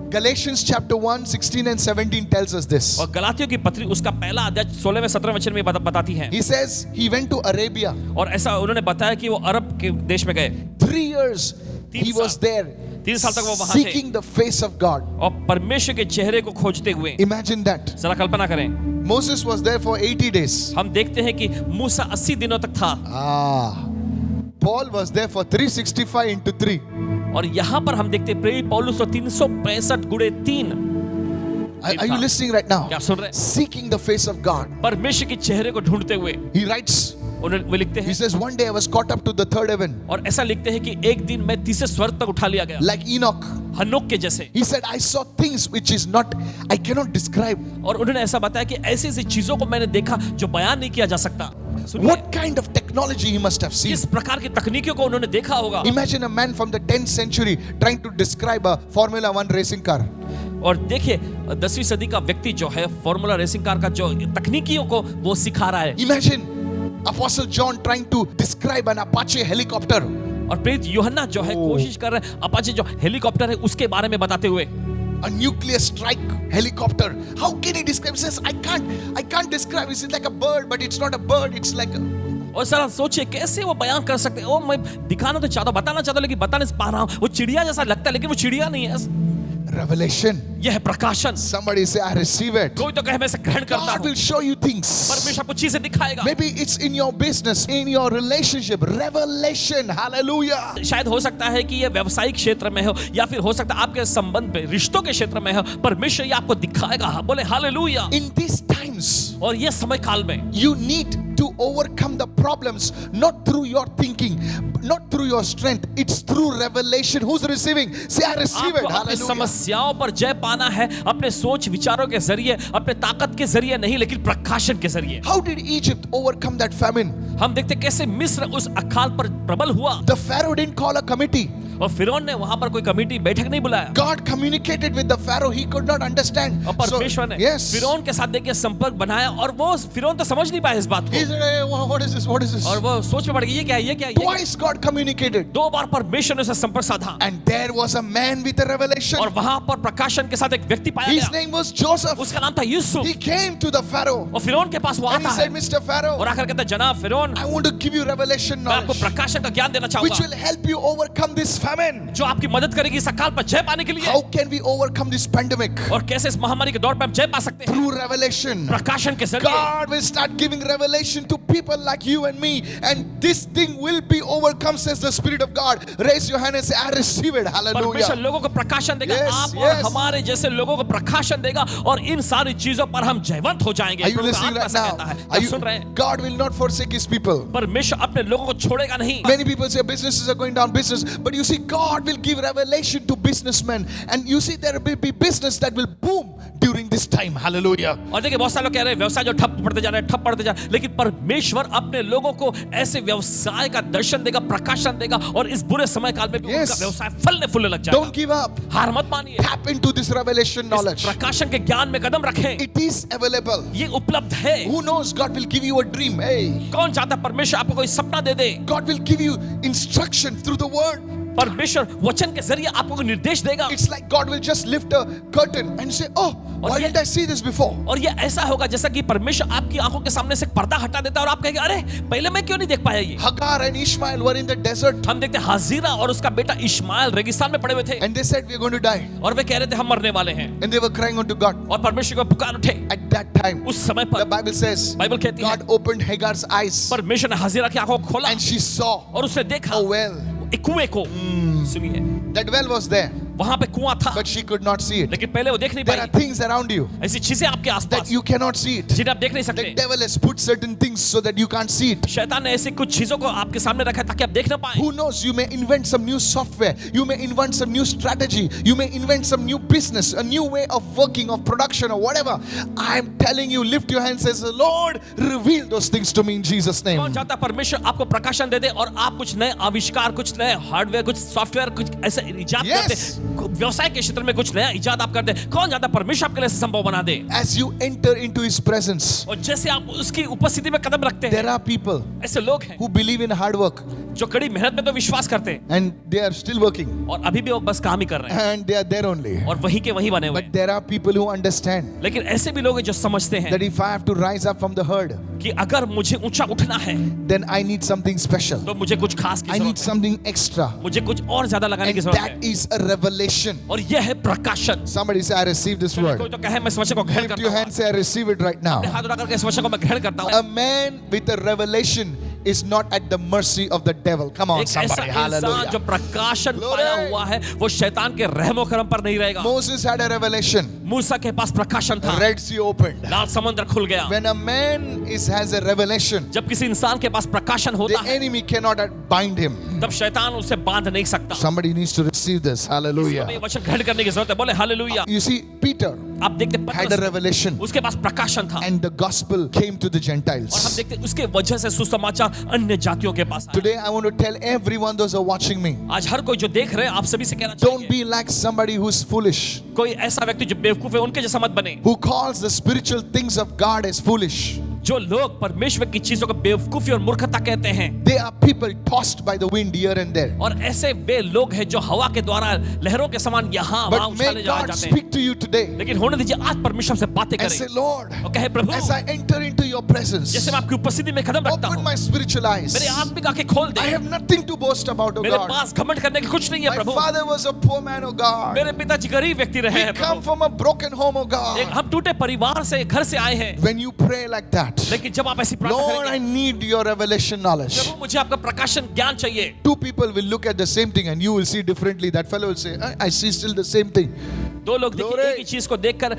Galatians chapter 1, 16 and 17 tells us this. और गलातियों की पत्री उसका पहला अध्याय 16वें 17वें वचन में बताती है। He says he went to Arabia. और ऐसा उन्होंने बताया कि वो अरब के देश में गए। 3 years he was there 3 साल तक वो वहां थे seeking the face of God. और परमेश्वर के चेहरे को खोजते हुए। Imagine that. जरा कल्पना करें, Moses was there for 80 days. हम देखते हैं कि मूसा 80 दिनों तक था Paul was there for 365 into 3. और यहाँ पर हम देखते हैं प्रेरित पौलुस 365 गुणे 3। Are you listening right now? क्या सुन रहे हैं? Seeking the face of God. परमेश्वर के चेहरे को ढूंढते हुए He writes, उन्होंने वो लिखते he हैं says, one day I was caught up to the third heaven, और ऐसा लिखते हैं कि एक दिन मैं तीसरे स्वर्ग तक उठा लिया गया, like Enoch. हनोक के जैसे। He said, I saw things which is not, I cannot describe. और उन्होंने ऐसा बताया कि ऐसी ऐसी चीजों को मैंने देखा जो बयान नहीं किया जा सकता। सुनिए, What kind of technology he must have seen. किस प्रकार की तकनीकियों को उन्होंने देखा होगा। Imagine a man from the 10th century trying to describe a Formula 1 racing car. और देखिए 10वीं सदी का व्यक्ति जो है फॉर्मूला रेसिंग कार का जो तकनीकियों को वो सिखा रहा है। Imagine Apostle John trying to describe an Apache helicopter. और प्रेरित यूहन्ना जो है कोशिश कर रहे हैं अपाचे जो हेलीकॉप्टर है उसके बारे में बताते हुए। A nuclear strike helicopter. How can he describe? He says, I can't describe. It's like a bird, but it's not a bird. It's like a... और जरा सोचिए कैसे वो बयान कर सकते हैं। ओ मैं दिखाना तो चाहता हूं, बताना चाहता हूं, लेकिन बता नहीं पा रहा हूं। वो चिड़िया जैसा लगता है लेकिन वो चिड़िया नहीं है। Revelation. यह है प्रकाशन। Somebody say, I receive it. कोई तो कहे मैं इसे ग्रहण करता God हूं। will show you things. परमेश्वर आपको चीजें दिखाएगा। Maybe it's in your business, in your relationship. Revelation. Hallelujah. शायद हो सकता है कि ये व्यवसायिक क्षेत्र में हो या फिर हो सकता है आपके संबंध में रिश्तों के क्षेत्र में हो। परमेश्वर ये आपको दिखाएगा। बोले हालेलुया। In these times, और ये समय काल में you need to overcome the problems not through your thinking, not through your strength. It's through revelation. Who's receiving? Say, I receive it. आपको अपनी Hallelujah. समस्याओं पर जय पाना है अपने सोच विचारों के जरिए, अपने ताकत के जरिए नहीं, लेकिन प्रकाशन के जरिए। How did Egypt overcome that famine? हम देखते कैसे मिस्र उस अकाल पर प्रबल हुआ। The Pharaoh didn't call a committee. और फिरौन ने वहां पर कोई कमेटी बैठक नहीं बुलाया। God communicated with the Pharaoh. He could not understand. और परमेश्वर ने yes. फिरौन के साथ देखिए संपर्क बनाया और वो फिरौन तो समझ नहीं पाया इस बात He को। said, hey, what is this? What is this? और वो सोच में पड़ गया ये क्या है, ये क्या है, ये क्या है? Twice God communicated. 2 बार परमेश्वर ने उससे संपर्क साधा And there was a man with a revelation. और वहां पर प्रकाशन के साथ एक व्यक्ति पाया His गया। name was Joseph. उसका नाम था Yusuf. He came to the Pharaoh. और फिरौन के पास वो And he आता said, है Mr. Pharaoh, और आकर कहता है जनाब फिरौन, I want to give you revelation मैं आपको knowledge प्रकाशन का ज्ञान देना which चाहूंगा will help you overcome this famine. जो आपकी मदद करेगी इस अकाल पर जय पाने के लिए। How can we overcome this pandemic? और कैसे इस महामारी के दौर पर हम जय पा सकते हैं? Through revelation. प्रकाशन के जरिए। God will start giving revelation to people like you and me, and this thing will be overcome, says the Spirit of God. Raise your hand and say, I receive it. परमेश्वर Hallelujah. लोगों को प्रकाशन देगा। Yes, आप और yes. हमारे जैसे लोगों को प्रकाशन देगा और इन सारी चीजों पर हम जयवंत हो जाएंगे। Are you प्रभु का listening आत्मा right ऐसा now? कहता है। Are आप you, सुन रहे हैं? God will not forsake His people. परमेश्वर अपने लोगों को छोड़ेगा नहीं। Many people say businesses are going down, business, but you see, God will give revelation to businessmen, and you see, there will be business that will boom during this time. Hallelujah. और देखिए बहुत सारे लोग कह रहे हैं व्यवसाय जो ठप पड़ते जा रहे हैं, ठप पड़ते जा रहे हैं, लेकिन परमेश्वर अपने लोगों को ऐसे व्यवसाय का दर्शन देगा, प्रकाशन देगा और इस बुरे समय काल में भी Yes. उनका व्यवसाय फलने फूलने लग जाएगा। Don't give up. हार मत मानिए। Tap into this revelation knowledge. इस प्रकाशन के ज्ञान में कदम रखें। It is available. ये उपलब्ध है। Who knows? God will give you a dream. Hey, कौन चाहता है परमेश्वर आपको कोई सपना दे दे? God will give you instruction through the word. परमेश्वर वचन के जरिए आपको निर्देश देगा। It's like God will just lift a curtain and say, oh, why didn't I see this before? और ये ऐसा होगा जैसा कि परमेश्वर आपकी आंखों के सामने से पर्दा हटा देता है और आप कहेंगे अरे पहले मैं क्यों नहीं देख पाया ये। Hagar and Ishmael were in the desert हम देखते हैं हाजिरा और उसका बेटा इश्माइल रेगिस्तान में पड़े हुए थे and they said, we're going to die. और वे कह रहे थे हम मरने वाले हैं And they were crying unto God. और परमेश्वर को पुकार उठे। At that time, उस समय the पर Bible says, बाइबल कहती है God opened Hagar's eyes परमेश्वर ने हाजिरा की आंखों को खोला and she saw और उसने देखा a well. एक कुएं को। सुनिए, That well was there, वहां पे कुआं था but she could not see it. लेकिन पहले वो देख नहीं There are pi. things around you ऐसी चीजें आपके that आसपास you cannot see it. जिन्हें आप देख नहीं The सकते। devil has put certain things so that you can't see it. शैतान ने ऐसी कुछ चीजों को आपके सामने रखा है ताकि आप देख ना पाए। Who knows, you may invent some new software, you may invent some new strategy, you may invent some new business, a new way of working, of production or whatever. I'm telling you, lift your hands and say, Lord, reveal those things to me in Jesus' name. कौन चाहता है परमेश्वर आपको प्रकाशन दे दे और आप कुछ नए आविष्कार, कुछ नए हार्डवेयर, कुछ सॉफ्टवेयर, कुछ ऐसे इजाद कर दे। व्यवसाय के क्षेत्र में कुछ नया इजाद आप कर दे। कौन चाहता है परमेश्वर आपके लिए संभव बना दे। As you enter into His presence, और जैसे आप उसकी उपस्थिति में कदम रखते there हैं, are people ऐसे लोग हैं who believe in hard work जो कड़ी मेहनत में तो विश्वास करते हैं and they are still working और अभी भी वो बस काम ही कर रहे हैं and they are there only. और वहीं के वहीं बने हुए But हैं। there are people who understand लेकिन ऐसे भी लोग हैं जो समझते हैं that if I have to rise up from the herd, कि अगर मुझे ऊंचा उठना है then I need something special. तो मुझे कुछ खास की I need जरूरत है, something extra. मुझे कुछ और ज्यादा लगाने की And जरूरत that है is a revelation. और यह है प्रकाशन। Somebody say, I receive this कोई word. तो कहे मैं इस वचन को ग्रहण Lift करता your हूं। hand, say, I receive it right now. अपने हाथ उठाकर के इस वचन को मैं ग्रहण करता हूं। A man with a revelation is not at the mercy of the devil. Come on, एक ऐसा somebody. इंसान जो Hallelujah. प्रकाशन Glory. पाया हुआ है वो शैतान के रहमो करम पर नहीं रहेगा। Moses had a revelation. मूसा के पास प्रकाशन था, Red Sea opened. लाल समुद्र खुल गया। When a man has a revelation, जब किसी इंसान के पास प्रकाशन होता the है enemy cannot bind him. तब शैतान उसे बांध नहीं सकता। Somebody needs to receive this. हमें Hallelujah. ये वचन ग्रहण करने की जरूरत है। बोले हालेलुया। You see, Peter आप देखते had a पतरस, revelation उसके पास प्रकाशन था and the gospel came to the और हम Gentiles. देखते उसके वजह से सुसमाचार अन्य जातियों के पास आया। Today, I want to tell everyone, those who are watching me, आज हर कोई जो देख रहे हैं आप सभी से कहना don't चाहिए be like somebody who's foolish, कोई ऐसा व्यक्ति जो बेवकूफ है उनके जैसा मत बने। who calls the spiritual things of God as foolish. जो लोग परमेश्वर की चीजों को बेवकूफी और मूर्खता कहते हैं They are people tossed by the wind here and there. और ऐसे वे लोग हैं जो हवा के द्वारा लहरों के समान यहाँ वहाँ But may उछाले God जाते हैं। speak to you today लेकिन होने दीजिए आज परमेश्वर से बातें and say, करें Lord, और कहे प्रभु as I enter into your presence, जैसे मैं आपकी उपस्थिति में कदम रखता open हूँ my spiritual eyes. मेरे आत्मिक आंखें खोल दे। I have nothing to boast about, oh मेरे God. पास घमंड करने की कुछ नहीं है My Prabhu. father was a poor man, oh God. मेरे पिताजी गरीब व्यक्ति रहे We हैं come Prabhu. from a broken home, oh God. हम टूटे परिवार से घर से आए हैं When you pray like that, लेकिन जब आप ऐसी प्रार्थना Lord, I करेंगे need your revelation knowledge. प्रभु मुझे आपका प्रकाशन ज्ञान चाहिए। Two people will look at the same thing and you will see differently. That fellow will say, I see still the same thing. दो लोग देखिए Glory. एक ही चीज को देखकर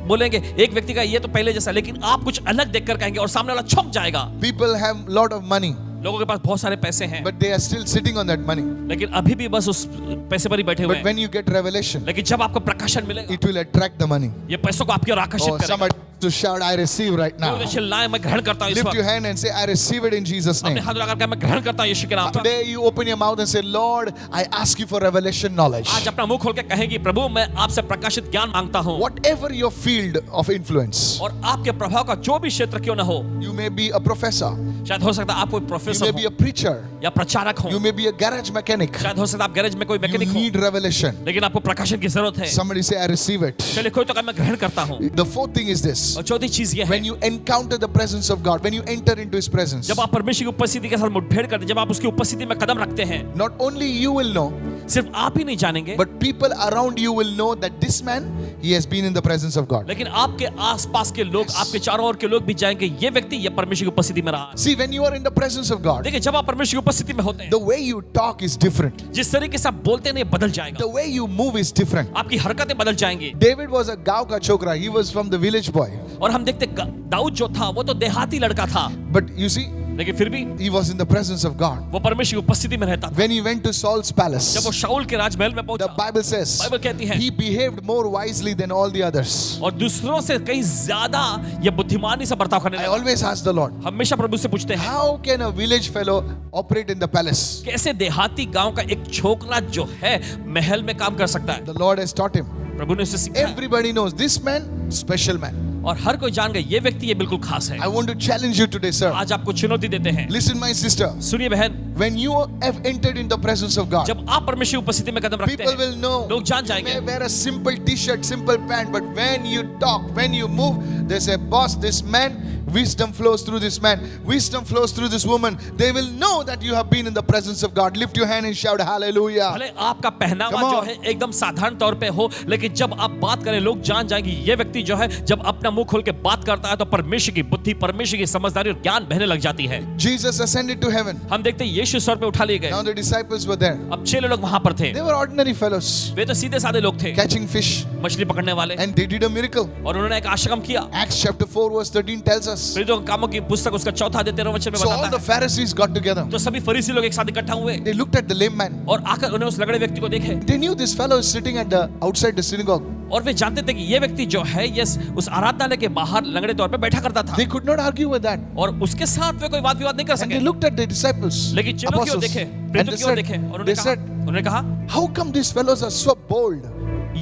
बोलेंगे, एक व्यक्ति का ये तो पहले जैसा, लेकिन आप कुछ अलग देखकर कहेंगे और सामने वाला छौंक जाएगा। People have lot of money, लोगों के पास बहुत सारे पैसे हैं but they are still sitting on that money. लेकिन अभी भी बस उस पैसे पर ही बैठे हुए But हैं। when you get revelation, लेकिन जब आपको प्रकाशन मिलेगा it will attract the money. ये पैसों को आपकी ओर आकर्षित Oh, करेगा। somebody to shout, I receive right now. तो चिल्लाएं, मैं ग्रहण करता हूं इस Lift your वक्त। hand and say, I receive it in Jesus' अपने name. हाथ लगाकर कहें, मैं ग्रहण करता हूं यीशु के नाम में। Today you open your mouth and say, Lord, I ask you for revelation knowledge. आज अपना मुंह खोल के कहेंगे, प्रभु मैं आपसे प्रकाशित ज्ञान मांगता हूं। Whatever your field of influence, और आपके प्रभाव का जो भी क्षेत्र क्यों ना हो, you may be a professor, शायद हो सकता है आप कोई you प्रोफेसर may be हो a preacher, या प्रचारक हो, you may be a garage mechanic. शायद हो सकता है आप गैरेज में कोई You मैकेनिक हो, need revelation. लेकिन आपको प्रकाशन की जरूरत है। Somebody say, I receive it. चलिए कोई तो कहे, मैं ग्रहण करता हूं। The fourth thing is this. और चौथी चीज ये है, When you encounter the presence of God, when you enter into His presence, जब आप परमेश्वर की उपस्थिति के साथ मुठभेड़ करते हैं, जब आप उसकी उपस्थिति में कदम रखते हैं, not only you will know, सिर्फ आप ही नहीं जानेंगे but people around you will know that this man, he has been in the presence of God. लेकिन आपके आसपास के लोग, आपके चारों ओर के लोग भी जाएंगे, ये व्यक्ति ये परमेश्वर की उपस्थिति में रहा है। See, when you are in the presence of God, देखिए जब आप परमेश्वर की उपस्थिति में होते हैं, the way you talk is different. जिस तरीके से आप बोलते हैं ये बदल जाएगा, The way you move is different. आपकी हरकतें बदल जाएंगी। David was a गांव का छोकरा. He was from the village boy. और हम देखते दाऊद जो था वो तो देहाती लड़का था, But you see, लेकिन फिर भी he was in the presence of God. वो परमेश्वर की उपस्थिति में रहता था। When he went to Saul's palace, जब वो शाऊल के राजमहल में the पहुंचा, Bible says बाइबल कहती है he behaved more wisely than all the others. और दूसरों से कहीं ज्यादा ये बुद्धिमानी से बर्ताव करने I लगा। always ask the Lord, हमेशा प्रभु से पूछते हैं, how can a village fellow operate in the palace? कैसे देहाती गांव का एक छोकरा जो है महल में काम कर सकता है? The Lord has taught him. प्रभु ने उसे सिखाया Everybody knows this man, special man. और हर कोई जान गए ये व्यक्ति ये बिल्कुल खास है। I want to challenge you today, sir. आज आपको चुनौती देते हैं। Listen, my sister. सुनिए बहन, When you have entered in the presence of God, जब आप परमेश्वर की उपस्थिति में कदम रखते people हैं, will know. लोग जान You जाएंगे। may wear a simple t-shirt, simple pant, but when you talk, when you move, they say, boss, this man, wisdom flows through this man, wisdom flows through this woman. They will know that you have been in the presence of God. Lift your hand and shout hallelujah. भले आपका पहनावा Come on. जो है एकदम साधारण तौर पे हो, लेकिन जब आप बात करें लोग जान जाएंगे ये व्यक्ति जो है जब अपना मुंह खोल के बात करता है तो परमेश्वर की बुद्धि, परमेश्वर की समझदारी और ज्ञान बहने लग जाती है। Jesus ascended to heaven. हम देखते हैं यीशु स्वर्ग पे उठा लिए गए। Now the disciples were there. अब 6 लोग वहां पर थे। They were ordinary fellows वे तो सीधे साधे लोग थे, catching fish, मछली पकड़ने वाले, and they did a miracle. और उन्होंने एक आश्चर्य किया। Acts chapter 4 verse 13 tells us. प्रेरितों के कामों की पुस्तक उसका 4 अध्याय 13 वचन में So all बताता the है। Pharisees got together. तो सभी फरीसी लोग एक साथ इकट्ठा हुए They looked at the lame man. और आकर उन्हें उस लगड़े व्यक्ति को देखे They knew this fellow is sitting at the outside the synagogue. और वे जानते थे कि ये व्यक्ति जो है ये उस आराधनालय के बाहर लंगड़े तौर पे बैठा करता था They could not argue with that. और उसके साथ वे कोई वाद विवाद नहीं कर And सके। they looked at the disciples, लेकिन चेलों की ओर apostles, देखे, and प्रेरितों की ओर देखे और they said, उन्होंने कहा how come these fellows are so bold?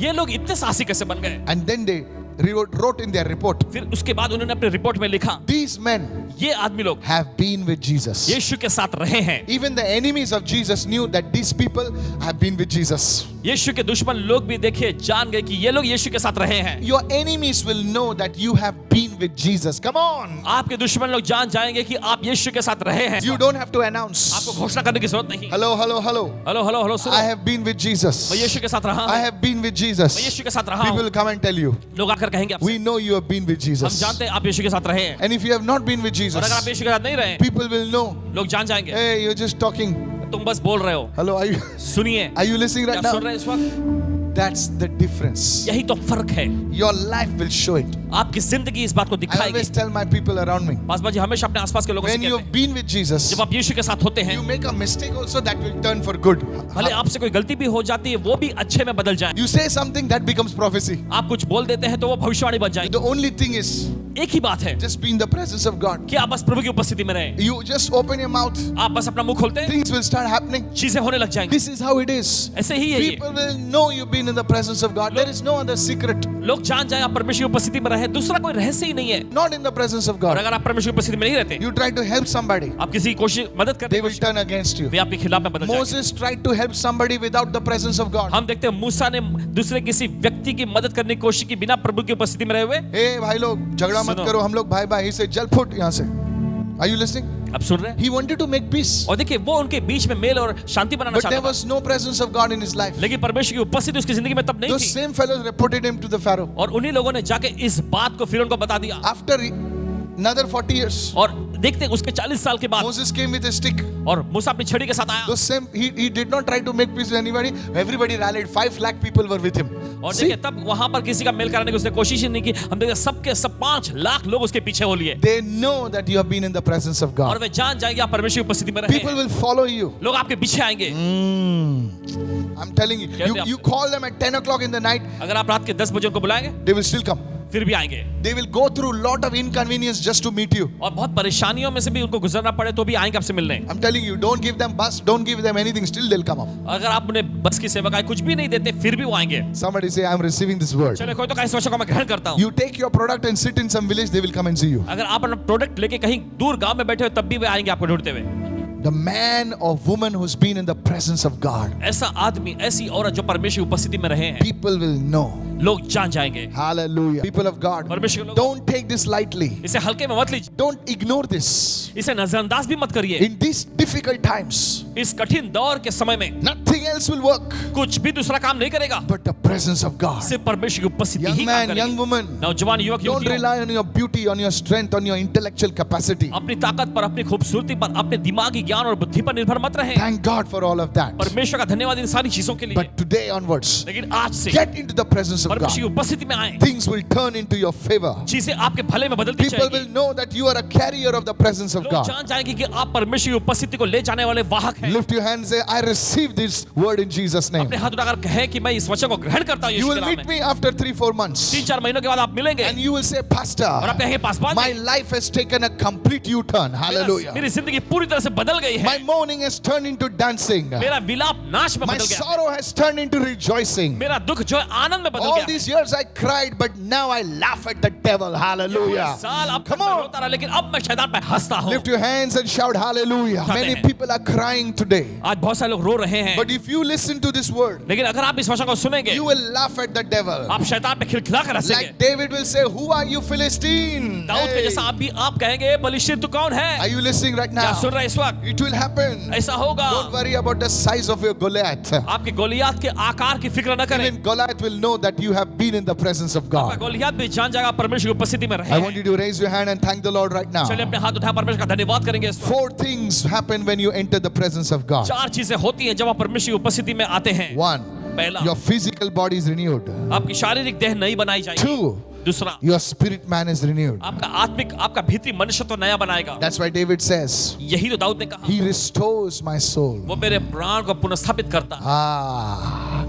ये लोग इतने साहसी कैसे बन गए। And then they wrote in their report, फिर उसके बाद उन्होंने अपने रिपोर्ट में लिखा these men ये आदमी लोग have been with Jesus. यीशु के साथ रहे हैं। Even the enemies of Jesus knew that these people have been with Jesus. यीशु के दुश्मन लोग भी देखे जान गए कि ये लोग यीशु के साथ रहे हैं। Your enemies will know that you have been with Jesus. Come on. आपके दुश्मन लोग जान जाएंगे कि आप यीशु के साथ रहे हैं। You don't have to announce. आपको घोषणा करने की जरूरत नहीं। Hello, hello, hello. Hello hello hello सुनो, I have been with Jesus. मैं यीशु के साथ रहा I हूँ, have been with Jesus. मैं यीशु के साथ रहा People हूँ। will come and tell you, लोग आकर कहेंगे आपसे, we know you have been with हम Jesus. जानते हैं आप यीशु के साथ रहे हैं। And if you have not been with और अगर आप Jesus, यीशु के साथ नहीं रहे, people will know, लोग जान जाएंगे hey, you're just talking. तुम बस बोल रहे हो। Hello, सुनिए, are you listening क्या right सुन now? रहे हैं इस वक्त? That's the difference. यही तो फर्क है। Your life will show it. आपकी जिंदगी इस बात को I दिखाएगी। always tell my people around me, Paswan ji हमेशा अपने आसपास के लोगों से when you कहते have हैं, been with Jesus, जब आप यीशु के साथ होते हैं, you make a mistake also that will turn for good. भले आपसे कोई गलती भी हो जाती है वो भी अच्छे में बदल जाए। You say something that becomes prophecy. आप कुछ बोल देते हैं तो वो भविष्यवाणी बन जाएगी। The only thing is एक ही बात है just be in the presence of God. कि आप बस प्रभु की उपस्थिति में रहें। You just open your mouth, आप बस अपना मुंह खोलते हैं, things will start happening. चीजें होने लग जाएंगी। This is how it is. ऐसे ही है ये। People will know you've been in the presence of God. There is no other secret. लोग जान जाए आप परमेश्वर की उपस्थिति में रहे, दूसरा कोई रहस्य ही नहीं है। Not in the presence of और God. अगर आप परमेश्वर की उपस्थिति में नहीं रहते, You try to help somebody, आप किसी की कोशिश मदद करते they will turn against you. वे आपके खिलाफ में बदल जाएंगे। Moses tried to help somebody without the presence of God. हम देखते हैं मूसा ने दूसरे किसी व्यक्ति की मदद करने की कोशिश की बिना प्रभु की उपस्थिति में रहे हुए। Hey भाई लोग झगड़ा मत सुनो। करो, हम लोग भाई भाई। He said, "जल फुट यहाँ से." Are you listening? अब सुन रहे हैं? He wanted to make peace, और देखिए वो उनके बीच में मेल और शांति बनाना but there चाहता था, was no presence of God in his life. लेकिन परमेश्वर की उपस्थिति उसकी जिंदगी में तब नहीं Those थी। same fellows reported him to the Pharaoh. और उन्हीं लोगों ने जाके इस बात को फिरौन को बता दिया। After another 40 years, और देखते हैं उसके 40 साल के बाद Moses came with a stick. और मूसा अपनी छड़ी के साथ आया। Those same he did not try to make peace with anybody. Everybody rallied. 5 lakh people were with him. और See, देखिए तब वहां पर किसी का मेल कराने की उसने कोशिश ही नहीं की। हम देखते सबके सब 5 लाख लोग उसके पीछे हो लिए they know that you have been in the presence of और God. वे जान जाएंगे आप परमेश्वर की उपस्थिति में रहे People हैं। will follow you. लोग आपके पीछे आएंगे। I'm telling you, कहते हैं you आपसे। call them at 10 o'clock in the night, अगर आप रात के 10 बजे उनको बुलाएंगे they will still come. फिर भी आएंगे They will go through lot of inconvenience just to meet you. और बहुत परेशानियों में से भी उनको गुजरना पड़े तो भी आएंगे आपसे मिलने। I'm telling you, don't give them bus, don't give them anything, still they'll come up. अगर आप उन्हें बस की सेवा का कुछ भी नहीं देते फिर भी वो आएंगे। Somebody say, I'm receiving this word. चलो कोई तो कहीं सोचा को मैं ग्रहण करता हूँ। You take your product and sit in some village, they will come and see you. अगर आप अपना प्रोडक्ट लेके कहीं दूर गांव में बैठे हो तब भी वे आएंगे आपको ढूंढते हुए। The man or woman who's been in the presence of God, ऐसा आदमी ऐसी औरत जो परमेश्वर की उपस्थिति में रहे हैं, people will know. लोग जान जाएंगे। Hallelujah. People of God, परमेश्वर के लोग don't take this lightly. इसे हल्के में मत लीजिए, Don't ignore this. इसे नजरअंदाज भी मत करिए। In these difficult times, इस कठिन दौर के समय में nothing else will work कुछ भी दूसरा काम नहीं करेगा, but the presence of God. सिर्फ परमेश्वर की उपस्थिति Young ही काम man, young करेगी। woman, नौजवान युवक don't युवतियों, rely on your beauty, on your strength, on your intellectual capacity. अपनी ताकत पर, अपनी खूबसूरती पर, अपने दिमागी ज्ञान और बुद्धि पर निर्भर मत रहें। Thank God for all of that. परमेश्वर का धन्यवाद इन सारी चीजों के लिए। But today onwards, लेकिन आज से get into the presence of God. परमेश्वर की उपस्थिति में आए, Things will turn into your favor. चीजें आपके भले में बदलती People जाएगी। will know that you are a carrier of the presence of लोग God. जान जाएंगे कि आप परमेश्वर की उपस्थिति को ले जाने वाले वाहक हैं। Lift your hand and say, I receive this word in Jesus' name. अपने हाथ उठाकर कहे कि मैं इस वचन को ग्रहण ग्रहण करता हूँ You यीशु will के नाम meet में। me after 3-4 months. 3-4 महीनों के बाद आप मिलेंगे And you will say, और Pastor, आप कहेंगे Paswan my life has taken a complete U-turn. Hallelujah. मेरी जिंदगी पूरी तरह से बदल गई है। My mourning has turned into dancing. मेरा विलाप नाच में My बदल गया। sorrow has turned into rejoicing. मेरा दुख जो है आनंद में बदल All गया। these years I cried, but now I laugh at the devil. पूरे Hallelujah. साल अब Come मैं on. रोता रहा लेकिन अब मैं शैतान पे हंसता हूँ। Lift your hands and shout hallelujah. उठाते Many हैं। people are crying today. आज बहुत सारे लोग रो रहे हैं, But if you listen to this word, लेकिन अगर आप इस वचन को सुनेंगे you will laugh at the devil. आप शैतान पे खिलखिला कर हंसेंगे। Like David will say, who are you, Philistine? Dawood के Hey. जैसा आप कहेंगे बलिष्ठ तू कौन है? Are you listening right क्या now? सुन रहे हैं इस वक्त? It will happen. ऐसा होगा। Don't worry about the size of your Goliath. आपके गोलियात के आकार की फिक्र न करें। Even Goliath will know that you have been in the presence of आपका God. गोलियात भी जान जाएगा परमेश्वर की उपस्थिति में रहे I हैं। want you to raise your hand and thank the Lord right now. चलिए अपने हाथ उठाए परमेश्वर का धन्यवाद करेंगे इस वक्त। 4 things happen when you enter the presence of God. 4 चीजें होती हैं जब आप परमेश्वर की उपस्थिति में आते हैं। 1. पहला, Your physical body is renewed. आपकी शारीरिक देह नई बनाई जाएगी। 2. दूसरा, Your spirit man is renewed. आपका भीतरी मनुष्य तो नया बनाएगा। That's why David says, यही तो दाऊद ने कहा, He restores my soul. वो मेरे प्राण को पुनर्स्थापित करता है।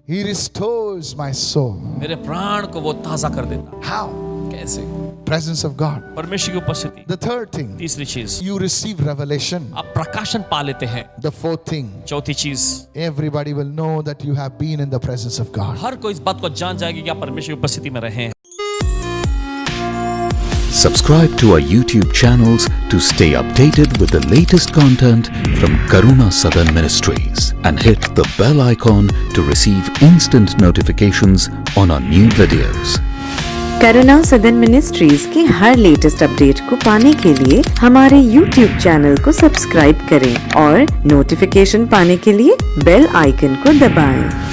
He restores my soul. मेरे प्राण को वो ताजा कर देता How? है। कैसे? Presence of God. परमेश्वर की उपस्थिति। The third thing, तीसरी चीज, you receive revelation. आप प्रकाशन पा लेते हैं। The fourth thing, चौथी चीज, everybody will know that you have been in the presence of God. हर कोई इस बात को जान जाएगी कि आप परमेश्वर की उपस्थिति में रहे हैं। Subscribe to our YouTube channels to stay updated with the latest content from Karuna Southern Ministries and hit the bell icon to receive instant notifications on our new videos. करुणा सदन मिनिस्ट्रीज के हर लेटेस्ट अपडेट को पाने के लिए हमारे YouTube channel को subscribe करें और नोटिफिकेशन पाने के लिए बेल आइकन को दबाएं।